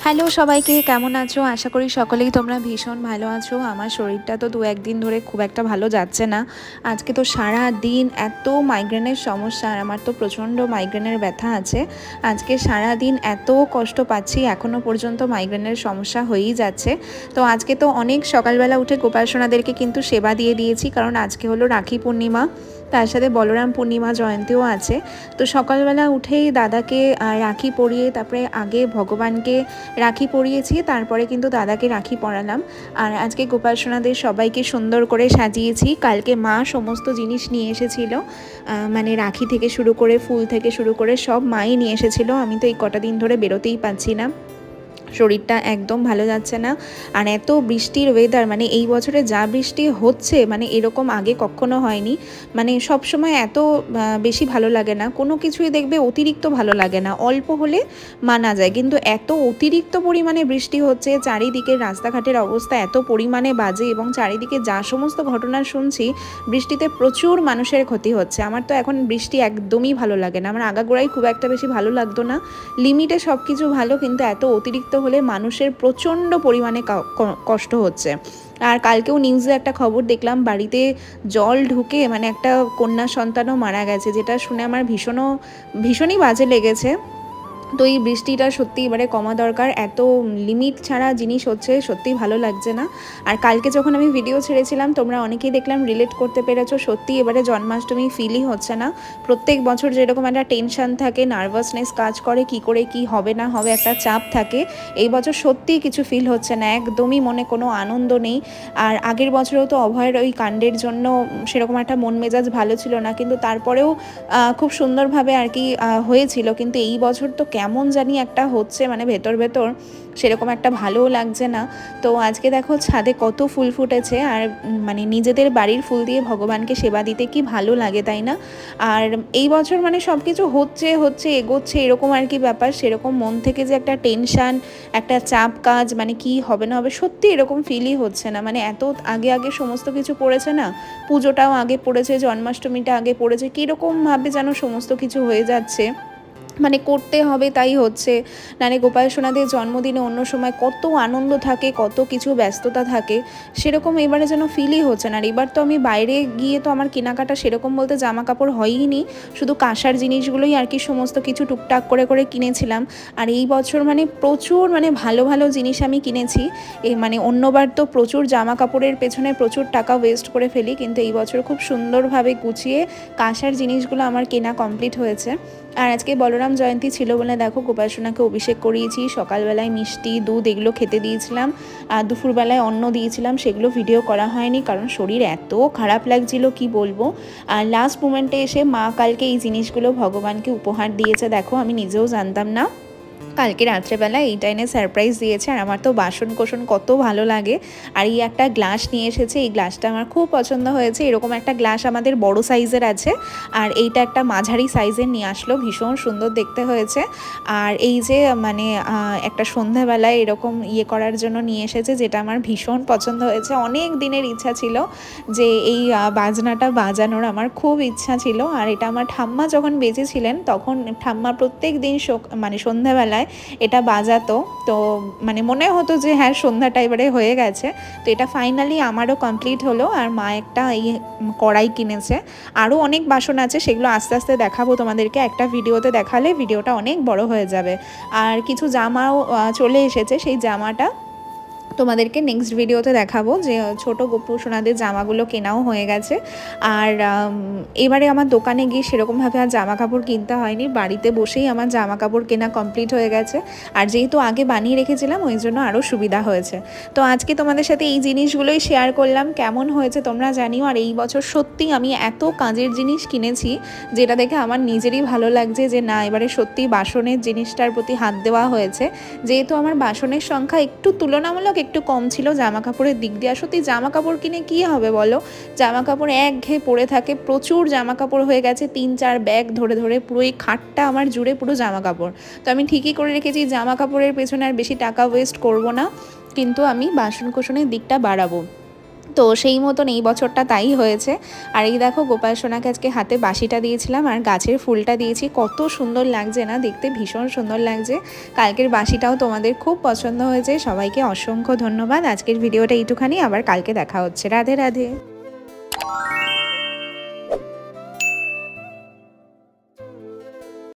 Hello সবাইকে, কেমন আছো? আশা করি সকলেই তোমরা ভীষণ ভালো আছো। আমার শরীরটা তো ২-১ দিন ধরে খুব একটা ভালো যাচ্ছে না। আজকে তো সারা দিন এত মাইগ্রেনের সমস্যা, আর আমার তো প্রচণ্ড মাইগ্রেনের ব্যথা আছে। আজকে সারা দিন এত কষ্ট পাচ্ছি, এখনও পর্যন্ত মাইগ্রেনের সমস্যা হয়েই যাচ্ছে। তো আজকে তো অনেক সকালবেলা উঠে গোপাল সোনাদেরকে কিন্তু সেবা দিয়ে দিয়েছি, কারণ আজকে হলো রাখি পূর্ণিমা, তার সাথে বলরাম পূর্ণিমা জয়ন্তীও আছে। তো সকালবেলা উঠেই দাদাকে রাখি পরিয়ে তারপরে আগে ভগবানকে রাখি পরিয়েছি, তারপরে কিন্তু দাদাকে রাখি পরালাম। আর আজকে গোপাল সোনাদের সবাইকে সুন্দর করে সাজিয়েছি। কালকে মা সমস্ত জিনিস নিয়ে এসেছিল, মানে রাখি থেকে শুরু করে ফুল থেকে শুরু করে সব মাই নিয়ে এসেছিলো। আমি তো এই কটা দিন ধরে বেরোতেই পাচ্ছি না, শরীরটা একদম ভালো যাচ্ছে না। আর এত বৃষ্টির ওয়েদার, মানে এই বছরে যা বৃষ্টি হচ্ছে মানে এরকম আগে কখনো হয়নি। মানে সব সময় এত বেশি ভালো লাগে না, কোনো কিছুই দেখবে অতিরিক্ত ভালো লাগে না, অল্প হলে মানা যায়, কিন্তু এত অতিরিক্ত পরিমাণে বৃষ্টি হচ্ছে, চারিদিকে রাস্তাঘাটের অবস্থা এত পরিমাণে বাজে, এবং চারিদিকে যা সমস্ত ঘটনা শুনছি বৃষ্টিতে প্রচুর মানুষের ক্ষতি হচ্ছে। আমার তো এখন বৃষ্টি একদমই ভালো লাগে না, আমার আগাগোড়াই খুব একটা বেশি ভালো লাগতো না, লিমিটে সব কিছু ভালো, কিন্তু এত অতিরিক্ত হলে মানুষের প্রচণ্ড পরিমাণে কষ্ট হচ্ছে। আর কালকেও নিউজে একটা খবর দেখলাম, বাড়িতে জল ঢুকে মানে একটা কন্যা সন্তানও মারা গেছে, যেটা শুনে আমার ভীষণই বাজে লেগেছে। তো এই বৃষ্টিটা সত্যি এবারে কমা দরকার, এত লিমিট ছাড়া জিনিস হচ্ছে, সত্যিই ভালো লাগছে না। আর কালকে যখন আমি ভিডিও ছেড়েছিলাম তোমরা অনেকেই দেখলাম রিলেট করতে পেরেছো, সত্যি এবারে জন্মাষ্টমী ফিলই হচ্ছে না। প্রত্যেক বছর যেরকম একটা টেনশন থাকে, নার্ভাসনেস কাজ করে, কি করে কি হবে না হবে, একটা চাপ থাকে, এই বছর সত্যিই কিছু ফিল হচ্ছে না, একদমই মনে কোনো আনন্দ নেই। আর আগের বছরেও তো অভয়ের ওই কাণ্ডের জন্য সেরকম একটা মন মেজাজ ভালো ছিল না, কিন্তু তারপরেও খুব সুন্দরভাবে আর কি হয়েছিল। কিন্তু এই বছর তো কেমন জানি একটা হচ্ছে, মানে ভেতর ভেতর সেরকম একটা ভালোও লাগছে না। তো আজকে দেখো ছাদে কত ফুল ফুটেছে, আর মানে নিজেদের বাড়ির ফুল দিয়ে ভগবানকে সেবা দিতে কি ভালো লাগে, তাই না? আর এই বছর মানে সব কিছু হচ্ছে এগোচ্ছে এরকম আর কি ব্যাপার, সেরকম মন থেকে যে একটা টেনশান, একটা চাপ কাজ, মানে কি হবে না হবে, সত্যি এরকম ফিলই হচ্ছে না। মানে এত আগে সমস্ত কিছু পড়েছে না, পুজোটাও আগে পড়েছে, জন্মাষ্টমীটা আগে পড়েছে, কীরকমভাবে যেন সমস্ত কিছু হয়ে যাচ্ছে, মানে করতে হবে তাই হচ্ছে। মানে গোপাল সোনাদের জন্মদিনে অন্য সময় কত আনন্দ থাকে, কত কিছু ব্যস্ততা থাকে, সেরকম এবারে যেন ফিলই হচ্ছে না। আর এবার তো আমি বাইরে গিয়ে তো আমার কেনাকাটা সেরকম বলতে জামা কাপড় হয়ইনি, শুধু কাঁসার জিনিসগুলোই আর কি সমস্ত কিছু টুকটাক করে কিনেছিলাম। আর এই বছর মানে প্রচুর মানে ভালো ভালো জিনিস আমি কিনেছি। মানে অন্যবার তো প্রচুর জামা কাপড়ের পেছনে প্রচুর টাকা ওয়েস্ট করে ফেলি, কিন্তু এই বছর খুব সুন্দরভাবে গুছিয়ে কাঁসার জিনিসগুলো আমার কেনা কমপ্লিট হয়েছে। আর আজকে বলরাম জয়ন্তী ছিল বলে দেখো গোপাল সোনাকে অভিষেক করিয়েছি, সকালবেলায় মিষ্টি দুধ এগুলো খেতে দিয়েছিলাম, আর দুপুরবেলায় অন্ন দিয়েছিলাম, সেগুলো ভিডিও করা হয়নি কারণ শরীর এত খারাপ লাগছিল কি বলবো। আর লাস্ট মোমেন্টে এসে মা কালকে এই জিনিসগুলো ভগবানকে উপহার দিয়েছে, দেখো আমি নিজেও জানতাম না, কালকে রাত্রেবেলা এইটা এনে সারপ্রাইজ দিয়েছে। আর আমার তো বাসন কোসন কত ভালো লাগে, আর এই একটা গ্লাস নিয়ে এসেছে, এই গ্লাসটা আমার খুব পছন্দ হয়েছে। এরকম একটা গ্লাস আমাদের বড় সাইজের আছে, আর এইটা একটা মাঝারি সাইজের নিয়ে আসলো, ভীষণ সুন্দর দেখতে হয়েছে। আর এই যে মানে একটা সন্ধ্যাবেলায় এরকম করার জন্য নিয়ে এসেছে, যেটা আমার ভীষণ পছন্দ হয়েছে, অনেক দিনের ইচ্ছা ছিল যে এই বাজনাটা বাজানোর, আমার খুব ইচ্ছা ছিল। আর এটা আমার ঠাম্মা যখন বেঁচেছিলেন তখন ঠাম্মা প্রত্যেক দিন মানে সন্ধ্যাবেলায় এটা বাজাতো, তো মানে মনে হতো যে হ্যাঁ সন্ধ্যাটা এবারে হয়ে গেছে। তো এটা ফাইনালি আমারও কমপ্লিট হলো। আর মা একটা এই কড়াই কিনেছে, আরও অনেক বাসন আছে, সেগুলো আস্তে আস্তে দেখাবো তোমাদেরকে, একটা ভিডিওতে দেখালে ভিডিওটা অনেক বড় হয়ে যাবে। আর কিছু জামাও চলে এসেছে, সেই জামাটা তোমাদেরকে নেক্সট ভিডিওতে দেখাবো, যে ছোট গোপু সোনাদের জামাগুলো কেনাও হয়ে গেছে। আর এবারে আমার দোকানে গিয়ে সেরকমভাবে আর জামা কাপড় কিনতে হয়নি, বাড়িতে বসেই আমার জামা কাপড় কেনা কমপ্লিট হয়ে গেছে। আর যেহেতু আগে বানিয়ে রেখেছিলাম ওই জন্য আরও সুবিধা হয়েছে। তো আজকে তোমাদের সাথে এই জিনিসগুলোই শেয়ার করলাম, কেমন হয়েছে তোমরা জানিও। আর এই বছর সত্যি আমি এত কাজের জিনিস কিনেছি, যেটা দেখে আমার নিজেরই ভালো লাগছে যে না এবারে সত্যি বাসনের জিনিসটার প্রতি হাত দেওয়া হয়েছে। যেহেতু আমার বাসনের সংখ্যা একটু তুলনামূলক একটু কম ছিল জামা কাপড়ের দিক দিয়ে, সত্যি জামা কাপড় কিনে কী হবে বলো, জামা কাপড় একঘেয়ে পড়ে থাকে, প্রচুর জামা কাপড় হয়ে গেছে, 3-4 ব্যাগ ধরে ধরে পুরো এই খাটটা আমার জুড়ে পুরো জামা কাপড়। তো আমি ঠিকই করে রেখেছি জামা কাপড়ের পেছনে আর বেশি টাকা ওয়েস্ট করব না, কিন্তু আমি বাসন কোসনের দিকটা বাড়াবো। তো সেই মতন এই বছরটা তাই হয়েছে। আর এই দেখো গোপাল সোনাকে আজকে হাতে বাঁশিটা দিয়েছিলাম আর গাছের ফুলটা দিয়েছি, কত সুন্দর লাগছে না দেখতে, ভীষণ সুন্দর লাগছে। কালকের বাঁশিটাও তোমাদের খুব পছন্দ হয়েছে। সবাইকে অসংখ্য ধন্যবাদ। আজকের ভিডিওটা এইটুখানি, আবার কালকে দেখা হচ্ছে। রাধে রাধে।